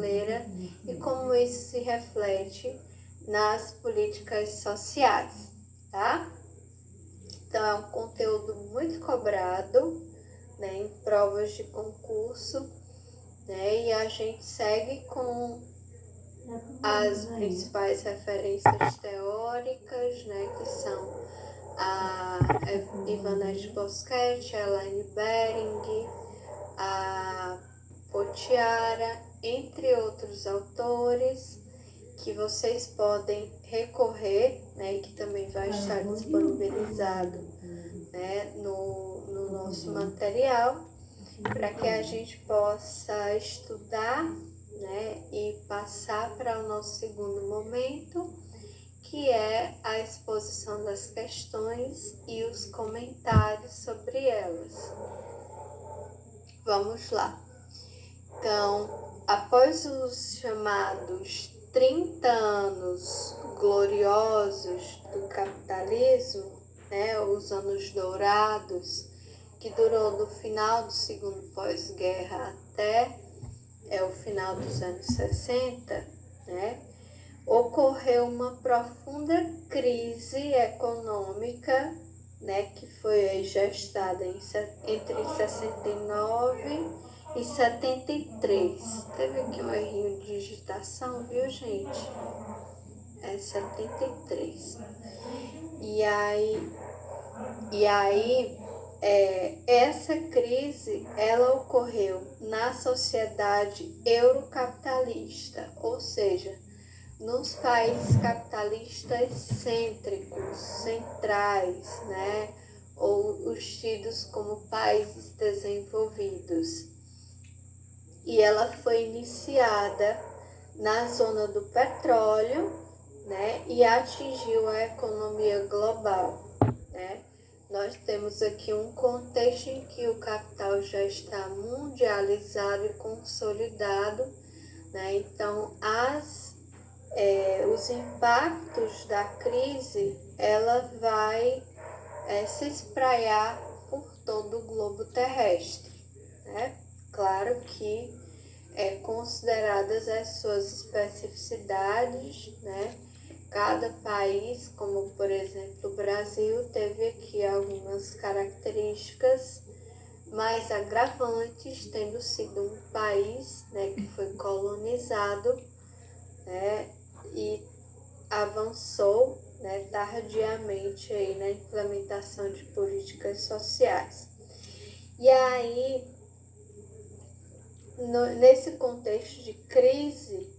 brasileira e como isso se reflete nas políticas sociais, tá? Então, é um conteúdo muito cobrado, né, em provas de concurso, né, e a gente segue com as principais referências teóricas, né, que são a Ivanete Boschetti, a Elaine Bering, a Potiara, entre outros autores, que vocês podem recorrer, né, e que também vai estar disponibilizado, né, no nosso material, para que a gente possa estudar, né, e passar para o nosso segundo momento, que é a exposição das questões e os comentários sobre elas. Vamos lá. Então, após os chamados 30 anos gloriosos do capitalismo, né, os anos dourados, que durou do final do segundo pós-guerra até o final dos anos 60, né, ocorreu uma profunda crise econômica, né, que foi gestada entre 69 e 73. Teve aqui um errinho de digitação, viu, gente? É 73. E aí essa crise, ela ocorreu na sociedade eurocapitalista, ou seja, nos países capitalistas cêntricos, centrais, né, ou os tidos como países desenvolvidos. E ela foi iniciada na zona do petróleo, né, e atingiu a economia global, né. Nós temos aqui um contexto em que o capital já está mundializado e consolidado, né, então os impactos da crise, ela vai se espraiar por todo o globo terrestre, né? Claro que consideradas as suas especificidades, né? Cada país, como por exemplo o Brasil, teve aqui algumas características mais agravantes, tendo sido um país, né, que foi colonizado, né, e avançou, né, tardiamente aí na implementação de políticas sociais. E aí, nesse contexto de crise,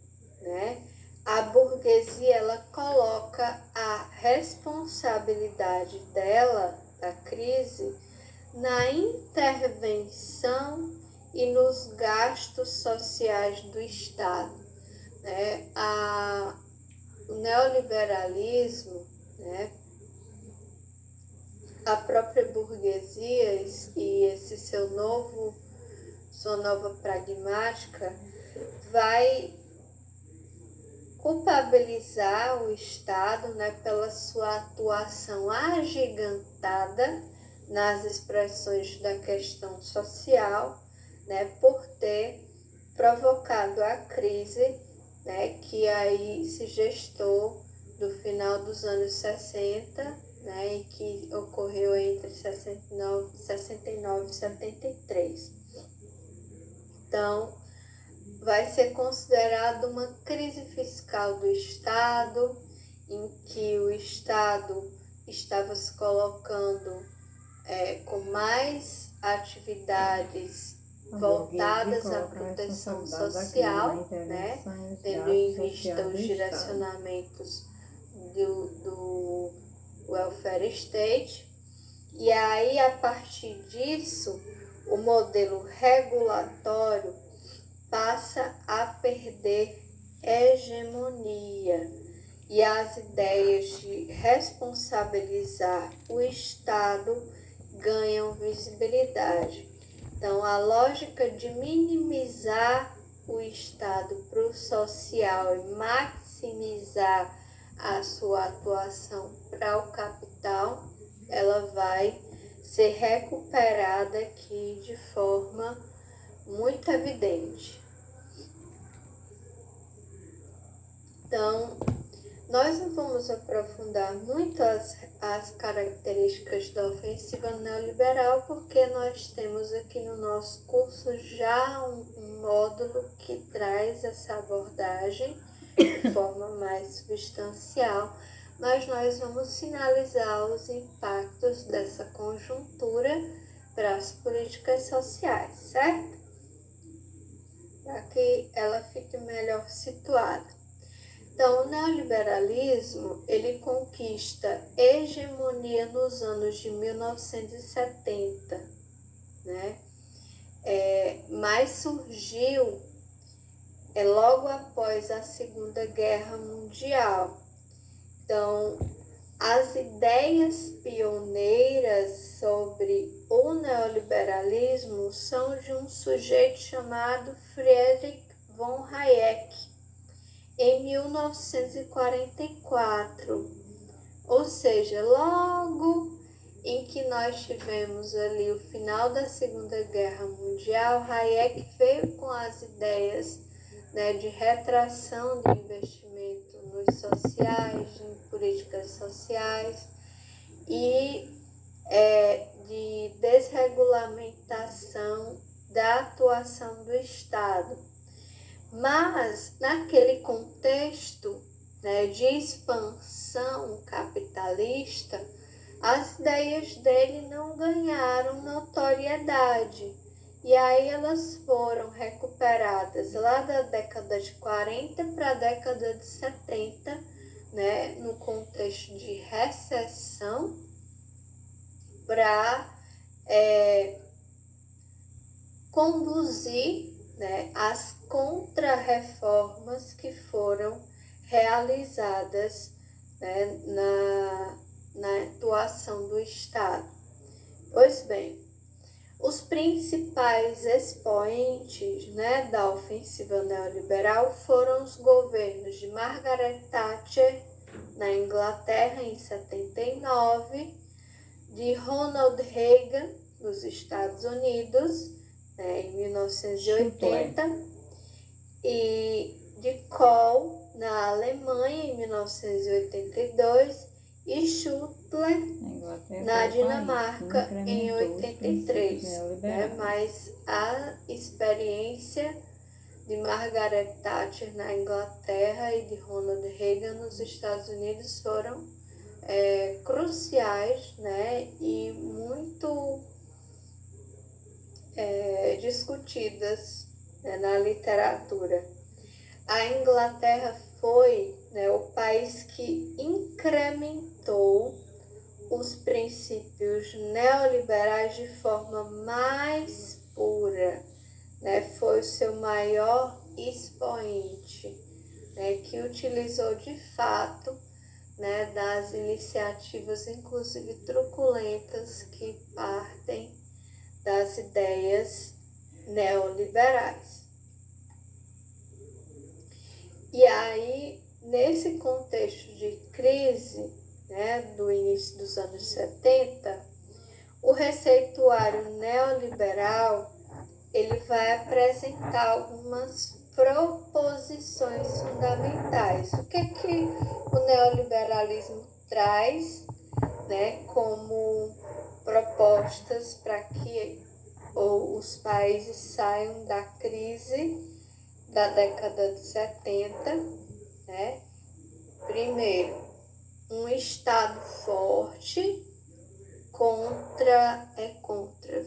né, a burguesia, ela coloca a responsabilidade dela, da crise, na intervenção e nos gastos sociais do Estado, né? O neoliberalismo, né? A própria burguesia e esse sua nova pragmática vai culpabilizar o Estado, né, pela sua atuação agigantada nas expressões da questão social, né, por ter provocado a crise, né, que aí se gestou do final dos anos 60, né, e que ocorreu entre 69 e 73. Então, vai ser considerado uma crise fiscal do Estado, em que o Estado estava se colocando com mais atividades voltadas à proteção social, né, tendo em vista os direcionamentos do welfare state. E aí, a partir disso, o modelo regulatório passa a perder hegemonia e as ideias de responsabilizar o Estado ganham visibilidade. Então, a lógica de minimizar o Estado para o social e maximizar a sua atuação para o capital, ela vai ser recuperada aqui de forma muito evidente. Então, nós não vamos aprofundar muito as características da ofensiva neoliberal, porque nós temos aqui no nosso curso já um módulo que traz essa abordagem de forma mais substancial, mas nós vamos sinalizar os impactos dessa conjuntura para as políticas sociais, certo? Para que ela fique melhor situada. Então, o neoliberalismo, ele conquista hegemonia nos anos de 1970, né? Mas surgiu logo após a Segunda Guerra Mundial. Então, as ideias pioneiras sobre o neoliberalismo são de um sujeito chamado Friedrich von Hayek, em 1944, ou seja, logo em que nós tivemos ali o final da Segunda Guerra Mundial, Hayek veio com as ideias, né, de retração do investimento nos sociais, em políticas sociais e de desregulamentação da atuação do Estado. Mas, naquele contexto, né, de expansão capitalista, as ideias dele não ganharam notoriedade. E aí elas foram recuperadas lá da década de 40 para a década de 70, né, no contexto de recessão, para conduzir, né, as contrarreformas que foram realizadas, né, na atuação do Estado. Pois bem, os principais expoentes, né, da ofensiva neoliberal foram os governos de Margaret Thatcher na Inglaterra em 79, de Ronald Reagan nos Estados Unidos, em 1980, e de Kohl na Alemanha em 1982 e Schüttler na Dinamarca em 83. Né? Mas a experiência de Margaret Thatcher na Inglaterra e de Ronald Reagan nos Estados Unidos foram cruciais, né? E muito discutidas, né, na literatura. A Inglaterra foi, né, o país que incrementou os princípios neoliberais de forma mais pura, né? Foi o seu maior expoente, né, que utilizou de fato, né, das iniciativas, inclusive truculentas, que partem das ideias neoliberais. E aí, nesse contexto de crise, né, do início dos anos 70, o receituário neoliberal ele vai apresentar algumas proposições fundamentais. O que é que o neoliberalismo traz, né, como propostas para que os países saiam da crise da década de 70, né? Primeiro, um Estado forte contra,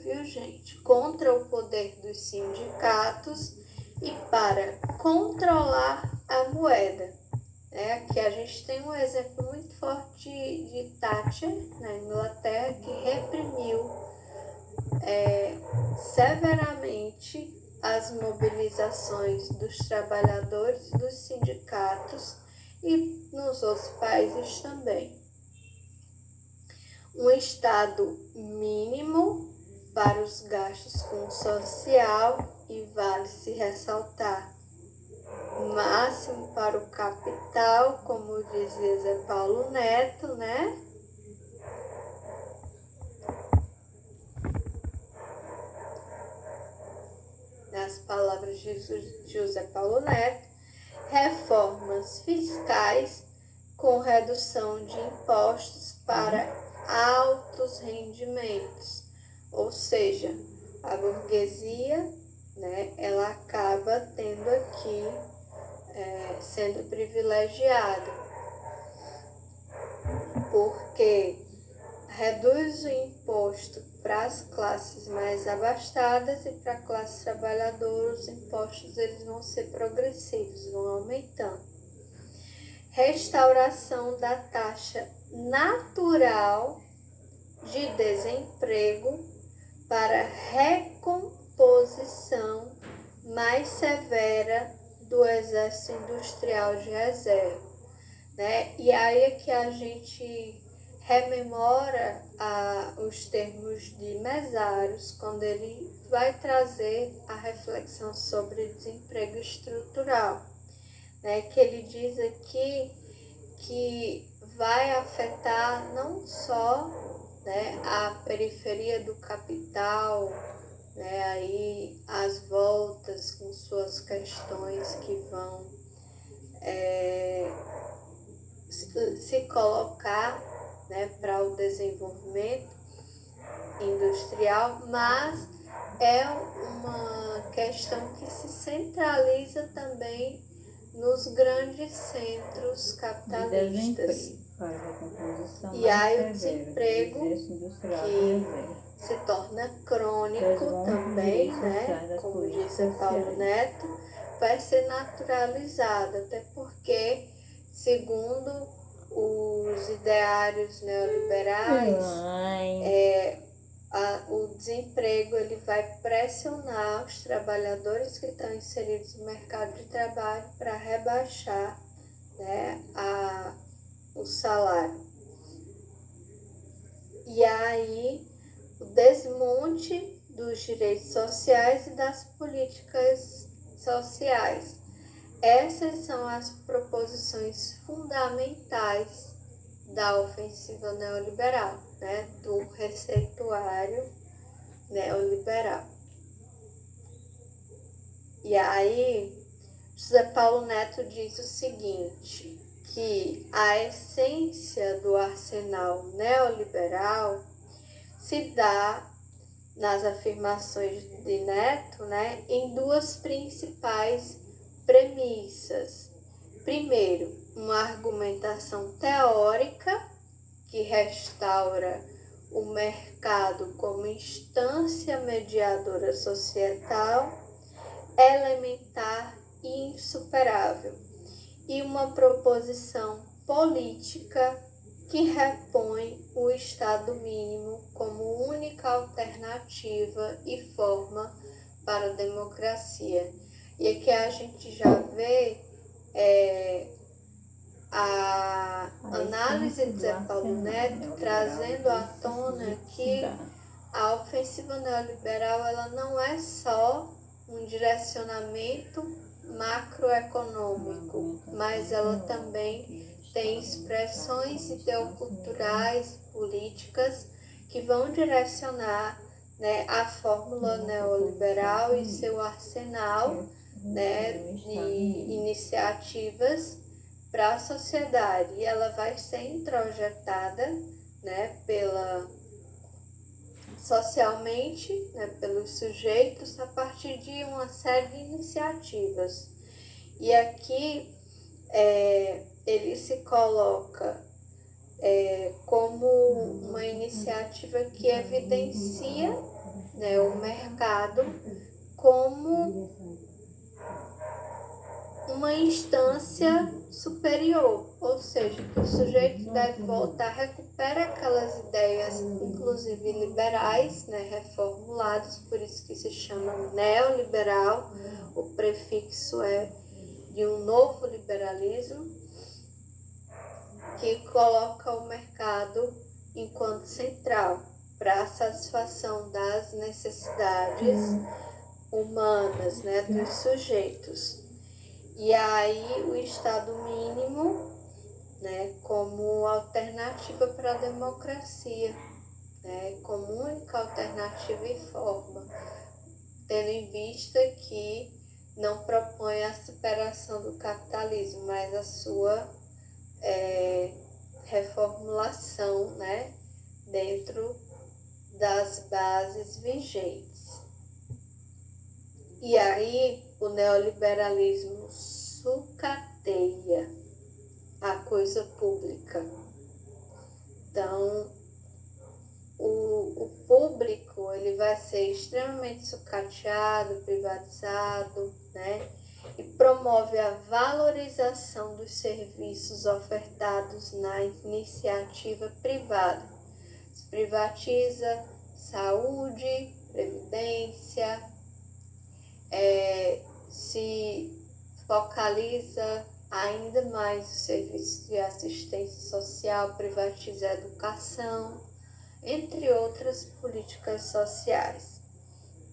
viu, gente? Contra o poder dos sindicatos e para controlar a moeda. Aqui a gente tem um exemplo muito forte de Thatcher, na Inglaterra, que reprimiu severamente as mobilizações dos trabalhadores, dos sindicatos e nos outros países também. Um Estado mínimo para os gastos com o social e vale-se ressaltar máximo para o capital, como dizia Zé Paulo Neto, né? Nas palavras de José Paulo Neto. reformas fiscais com redução de impostos para altos rendimentos, ou seja, a burguesia, né, ela acaba tendo aqui, sendo privilegiada, porque reduz o imposto para as classes mais abastadas e para a classe trabalhadora os impostos eles vão ser progressivos, vão aumentando. Restauração da taxa natural de desemprego para recomposição mais severa do Exército Industrial de Reserva, né? E aí é que a gente rememora os termos de Mesários, quando ele vai trazer a reflexão sobre desemprego estrutural, né? Que ele diz aqui que vai afetar não só, né, a periferia do capital, né, aí as voltas com suas questões que vão se colocar, né, para o desenvolvimento industrial, mas é uma questão que se centraliza também nos grandes centros capitalistas. E aí o desemprego que se torna crônico também, né, como diz Paulo Neto, vai ser naturalizado, até porque, segundo os ideários neoliberais, o desemprego ele vai pressionar os trabalhadores que estão inseridos no mercado de trabalho para rebaixar, né, o salário. E aí o desmonte dos direitos sociais e das políticas sociais. Essas são as proposições fundamentais da ofensiva neoliberal, né, do receituário neoliberal. E aí, José Paulo Neto diz o seguinte, que a essência do arsenal neoliberal se dá nas afirmações de Neto, né, em duas principais premissas. Primeiro, uma argumentação teórica que restaura o mercado como instância mediadora societal, elementar e insuperável, e uma proposição política que repõe o Estado mínimo como única alternativa e forma para a democracia. E aqui a gente já vê a análise de Zé Paulo Neto trazendo à tona que a ofensiva neoliberal ela não é só um direcionamento macroeconômico, mas ela também tem expressões ideoculturais, políticas que vão direcionar, né, a fórmula neoliberal e seu arsenal, né, de iniciativas para a sociedade. E ela vai ser introjetada, né, socialmente, né, pelos sujeitos a partir de uma série de iniciativas. E aqui ele se coloca como uma iniciativa que evidencia, né, o mercado como uma instância superior, ou seja, que o sujeito deve voltar, recupera aquelas ideias, inclusive liberais, né, reformuladas, por isso que se chama neoliberal, o prefixo é de um novo liberalismo, que coloca o mercado enquanto central para a satisfação das necessidades humanas, né, dos sujeitos. E aí o Estado mínimo, né, como alternativa para a democracia, né, como única alternativa e forma, tendo em vista que não propõe a superação do capitalismo, mas a sua reformulação, né, dentro das bases vigentes. E aí o neoliberalismo sucateia a coisa pública. Então, o público ele vai ser extremamente sucateado, privatizado, né? E promove a valorização dos serviços ofertados na iniciativa privada. Se privatiza saúde, previdência, se focaliza ainda mais o serviço de assistência social, privatiza a educação, entre outras políticas sociais,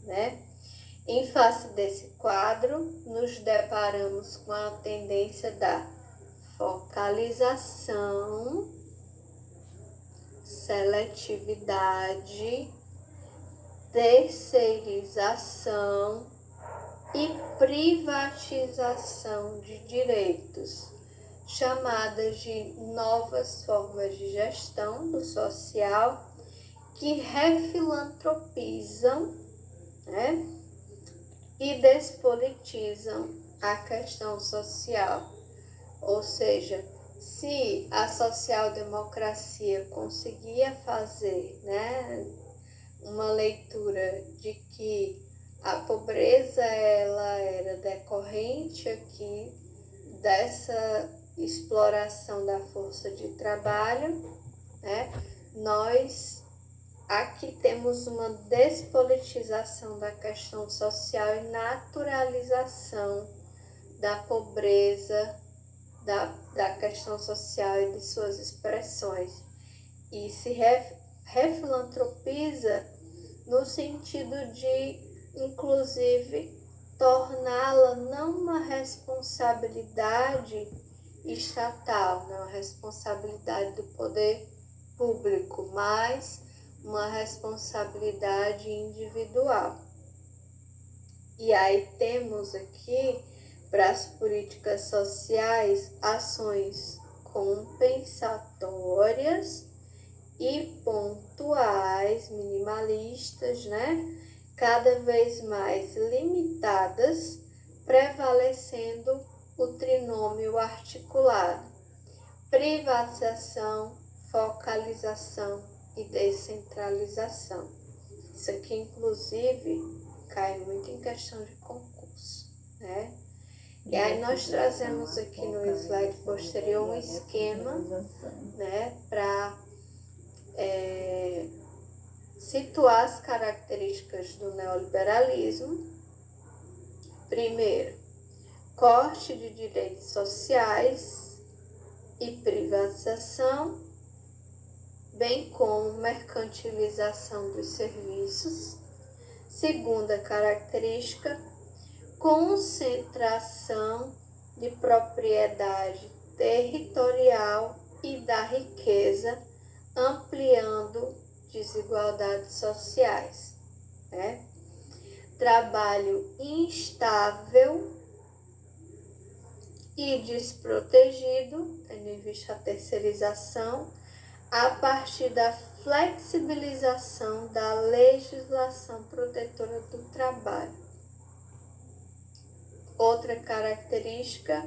né? Em face desse quadro, nos deparamos com a tendência da focalização, seletividade, terceirização e privatização de direitos, chamadas de novas formas de gestão do social, que refilantropizam, né, e despolitizam a questão social. Ou seja, se a social-democracia conseguia fazer, né, uma leitura de que a pobreza ela era decorrente aqui dessa exploração da força de trabalho, né, nós aqui temos uma despolitização da questão social e naturalização da pobreza, da questão social e de suas expressões. E se refilantropiza no sentido de, inclusive, torná-la não uma responsabilidade estatal, não uma responsabilidade do poder público, mas uma responsabilidade individual. E aí temos aqui, para as políticas sociais, ações compensatórias e pontuais, minimalistas, né? Cada vez mais limitadas, prevalecendo o trinômio articulado: privatização, focalização e descentralização. Isso aqui, inclusive, cai muito em questão de concurso, né? E aí nós trazemos aqui no slide posterior um esquema, né, para situar as características do neoliberalismo. Primeiro, corte de direitos sociais e privatização, bem como mercantilização dos serviços. Segunda característica, concentração de propriedade territorial e da riqueza, ampliando desigualdades sociais, né? Trabalho instável e desprotegido, tendo em vista a terceirização, a partir da flexibilização da legislação protetora do trabalho. Outra característica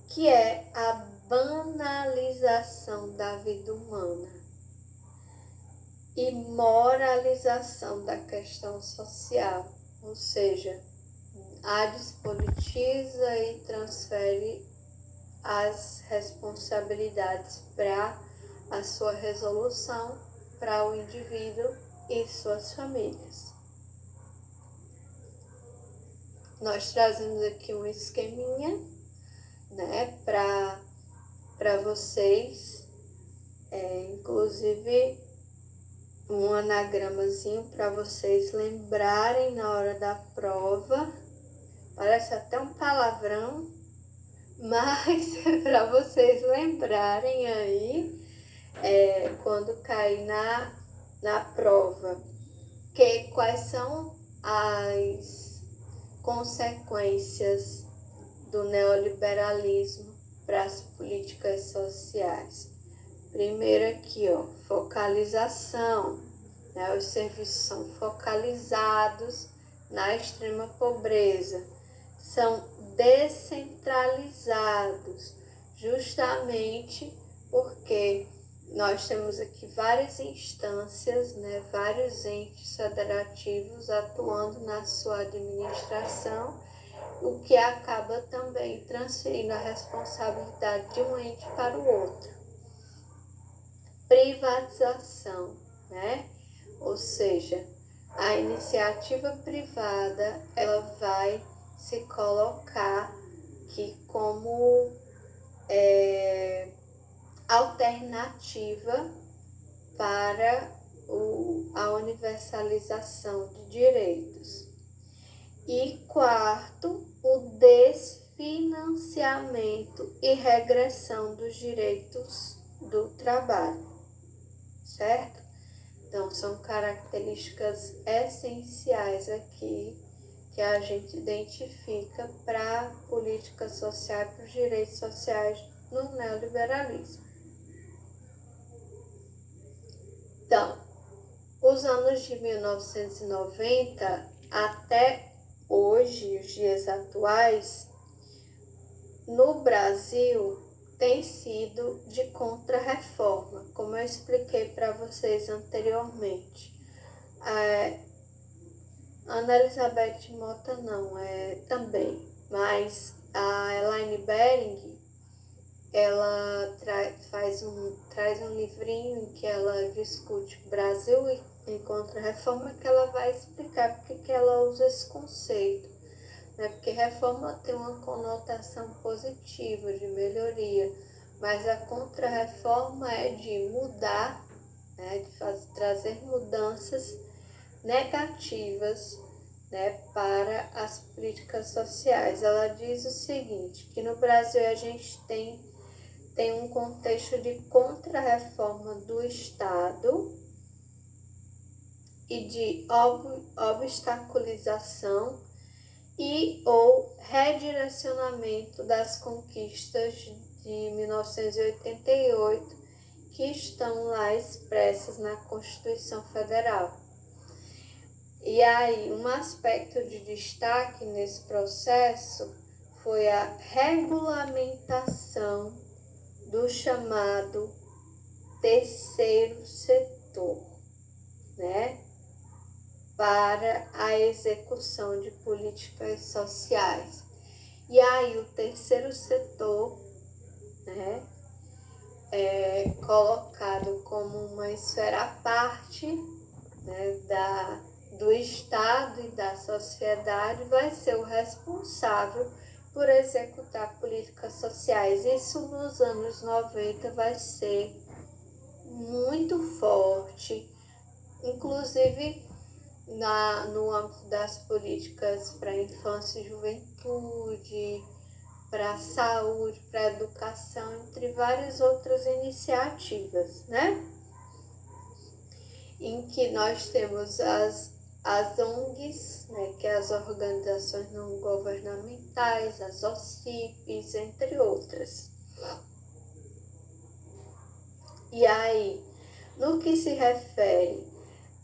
que é a banalização da vida humana e moralização da questão social, ou seja, a despolitiza e transfere as responsabilidades para a sua resolução para o indivíduo e suas famílias. Nós trazemos aqui um esqueminha, né, para vocês, inclusive um anagramazinho para vocês lembrarem na hora da prova. Parece até um palavrão, mas é para vocês lembrarem aí, quando cair na prova, quais são consequências do neoliberalismo para as políticas sociais. Primeiro aqui, ó, focalização, né? Os serviços são focalizados na extrema pobreza, são descentralizados, justamente porque nós temos aqui várias instâncias, né, vários entes federativos atuando na sua administração, o que acaba também transferindo a responsabilidade de um ente para o outro. Privatização, né? Ou seja, a iniciativa privada ela vai se colocar aqui como alternativa para a universalização de direitos. E quarto, o desfinanciamento e regressão dos direitos do trabalho, certo? Então, são características essenciais aqui que a gente identifica para a política social e para os direitos sociais no neoliberalismo. Então, os anos de 1990 até hoje, os dias atuais, no Brasil, tem sido de contra-reforma, como eu expliquei para vocês anteriormente. Ana Elizabeth Mota não, também, mas a Elaine Bering, ela traz um livrinho em que ela discute o Brasil em contra-reforma, que ela vai explicar porque que ela usa esse conceito, né? Porque reforma tem uma conotação positiva, de melhoria, mas a contra-reforma é de mudar, né? De trazer mudanças negativas, né, para as políticas sociais. Ela diz o seguinte, que no Brasil a gente tem um contexto de contra-reforma do Estado e de obstaculização e ou redirecionamento das conquistas de 1988 que estão lá expressas na Constituição Federal. E aí, um aspecto de destaque nesse processo foi a regulamentação do chamado terceiro setor, né, para a execução de políticas sociais. E aí, o terceiro setor, né, é colocado como uma esfera à parte, né, do Estado e da sociedade, vai ser o responsável por executar políticas sociais. Isso nos anos 90 vai ser muito forte, inclusive no âmbito das políticas para a infância e juventude, para a saúde, para a educação, entre várias outras iniciativas, né? Em que nós temos as ONGs, né, que é as organizações não governamentais, as OCIPs, entre outras. E aí, no que se refere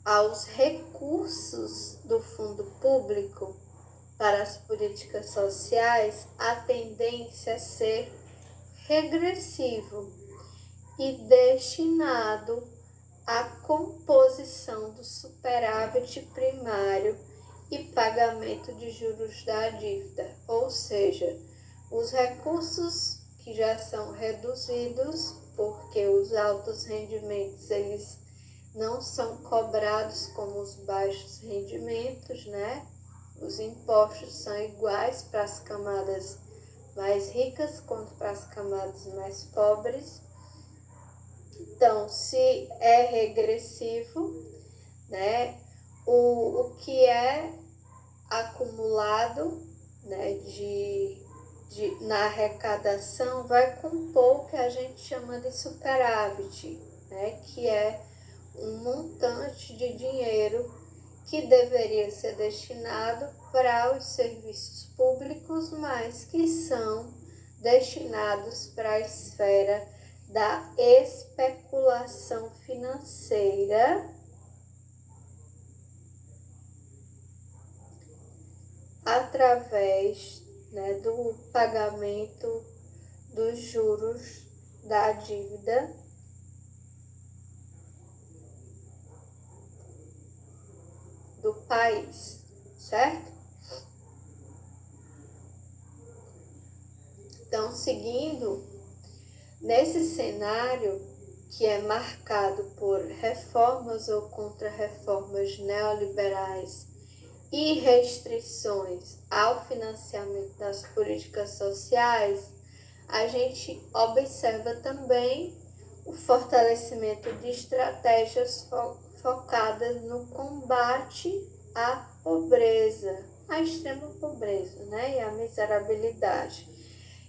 aos recursos do fundo público para as políticas sociais, a tendência é ser regressivo e destinado à composição do superávit primário e pagamento de juros da dívida, ou seja, os recursos que já são reduzidos, porque os altos rendimentos eles não são cobrados como os baixos rendimentos, né? Os impostos são iguais para as camadas mais ricas quanto para as camadas mais pobres. Então, se é regressivo, né, o que é acumulado, né, na arrecadação vai compor o que a gente chama de superávit, né, que é um montante de dinheiro que deveria ser destinado para os serviços públicos, mas que são destinados para a esfera da especulação financeira através, né, do pagamento dos juros da dívida do país, certo? Então, seguindo nesse cenário que é marcado por reformas ou contra-reformas neoliberais e restrições ao financiamento das políticas sociais, a gente observa também o fortalecimento de estratégias focadas no combate à pobreza, à extrema pobreza, né, e à miserabilidade,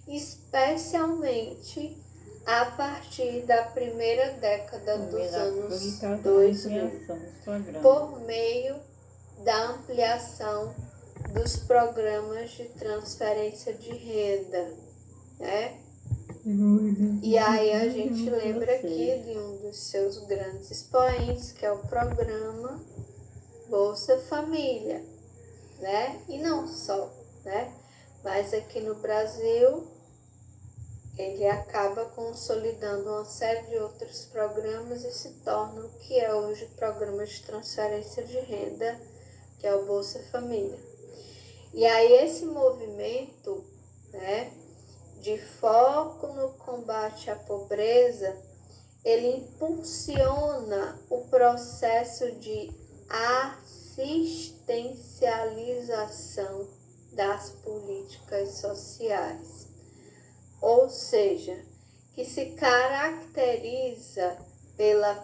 especialmente a partir da primeira década dos anos 2000, por meio da ampliação dos programas de transferência de renda, né? E aí a gente lembra aqui de um dos seus grandes expoentes, que é o programa Bolsa Família, né? E não só, né? Mas aqui no Brasil, ele acaba consolidando uma série de outros programas e se torna o que é hoje o programa de transferência de renda, que é o Bolsa Família. E aí esse movimento, né, de foco no combate à pobreza, ele impulsiona o processo de assistencialização das políticas sociais, ou seja, que se caracteriza pela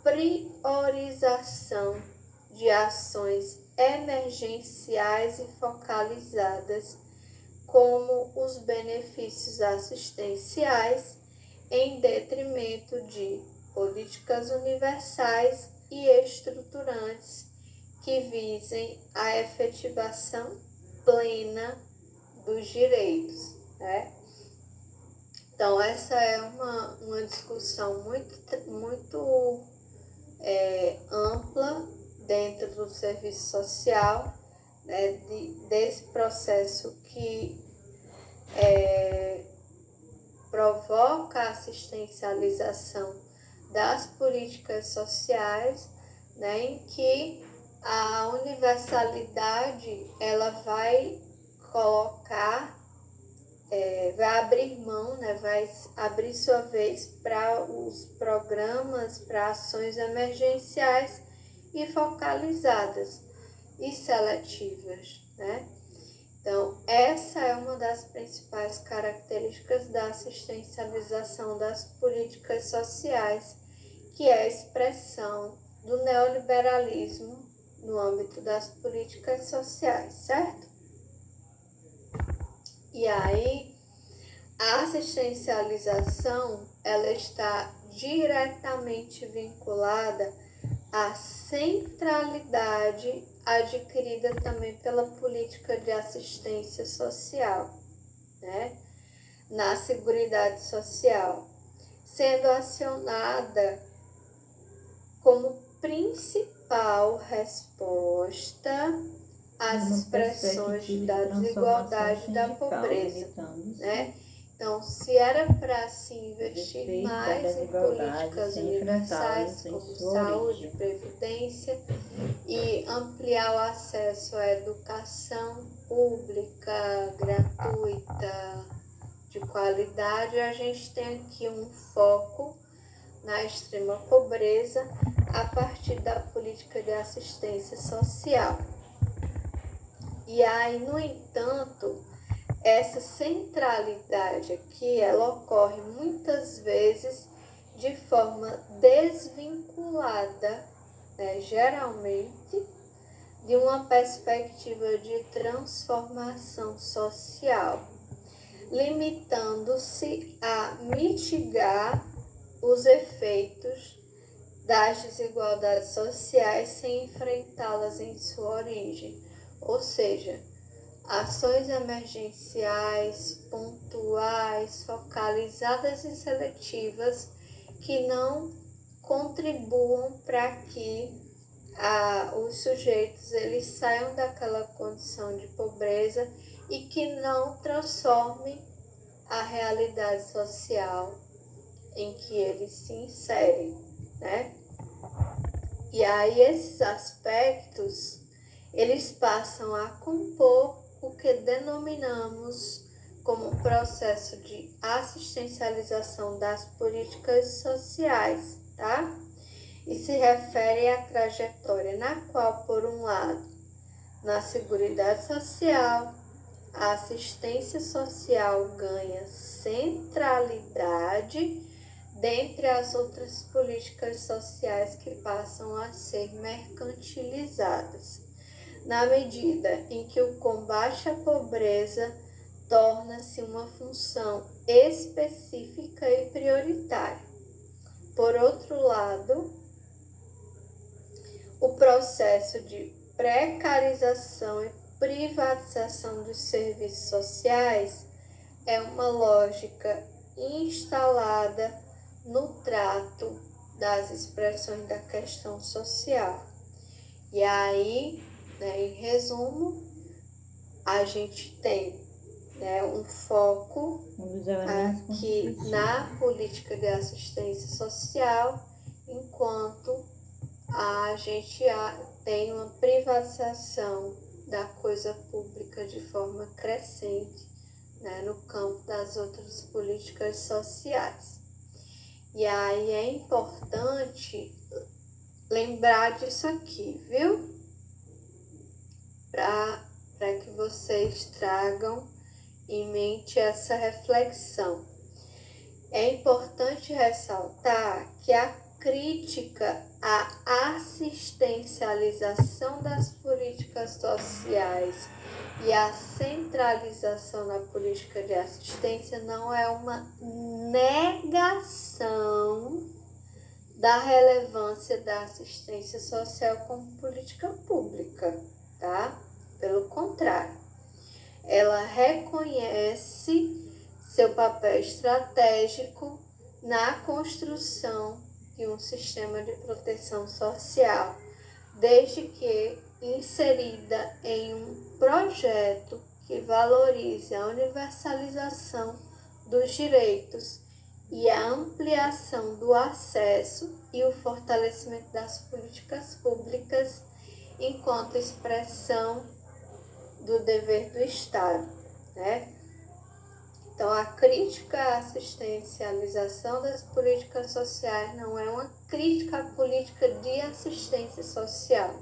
priorização de ações emergenciais e focalizadas, como os benefícios assistenciais, em detrimento de políticas universais e estruturantes que visem a efetivação plena dos direitos, né? Então, essa é uma discussão muito ampla dentro do serviço social, né, desse processo que provoca a assistencialização das políticas sociais, né, em que a universalidade ela vai colocar, vai abrir mão, né, vai abrir sua vez para os programas, para ações emergenciais e focalizadas e seletivas, né? Então, essa é uma das principais características da assistencialização das políticas sociais, que é a expressão do neoliberalismo no âmbito das políticas sociais, certo? E aí, a assistencialização, ela está diretamente vinculada à centralidade adquirida também pela política de assistência social, né, na Seguridade Social, sendo acionada como principal resposta às expressões da desigualdade e da pobreza, né? Então, se era para se investir mais em políticas universais, como saúde, previdência, e ampliar o acesso à educação pública, gratuita, de qualidade, a gente tem aqui um foco na extrema pobreza a partir da política de assistência social. E aí, no entanto, essa centralidade aqui, ela ocorre muitas vezes de forma desvinculada, né, geralmente, de uma perspectiva de transformação social, limitando-se a mitigar os efeitos das desigualdades sociais sem enfrentá-las em sua origem. Ou seja, ações emergenciais, pontuais, focalizadas e seletivas que não contribuam para que os sujeitos eles saiam daquela condição de pobreza e que não transformem a realidade social em que eles se inserem, né? E aí esses aspectos, eles passam a compor o que denominamos como processo de assistencialização das políticas sociais, tá? E se refere à trajetória na qual, por um lado, na Seguridade Social, a assistência social ganha centralidade dentre as outras políticas sociais que passam a ser mercantilizadas, na medida em que o combate à pobreza torna-se uma função específica e prioritária. Por outro lado, o processo de precarização e privatização dos serviços sociais é uma lógica instalada no trato das expressões da questão social. E aí, em resumo, a gente tem um foco aqui na política de assistência social, enquanto a gente tem uma privatização da coisa pública de forma crescente, no campo das outras políticas sociais. E aí é importante lembrar disso aqui, viu? Para que vocês tragam em mente essa reflexão. É importante ressaltar que a crítica à assistencialização das políticas sociais e a centralização na política de assistência não é uma negação da relevância da assistência social como política pública, tá? Pelo contrário, ela reconhece seu papel estratégico na construção de um sistema de proteção social, desde que inserida em um projeto que valorize a universalização dos direitos e a ampliação do acesso e o fortalecimento das políticas públicas enquanto expressão do dever do Estado, né? Então, a crítica à assistencialização das políticas sociais não é uma crítica à política de assistência social.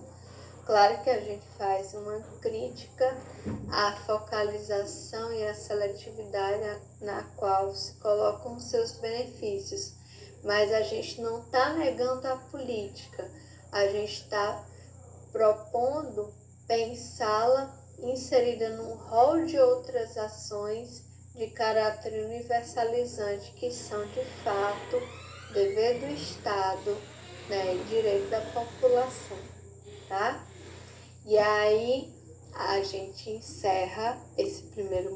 Claro que a gente faz uma crítica à focalização e à seletividade na qual se colocam os seus benefícios, mas a gente não está negando a política, a gente está propondo pensá-la inserida num rol de outras ações de caráter universalizante que são, de fato, dever do Estado, e direito da população, tá? E aí a gente encerra esse primeiro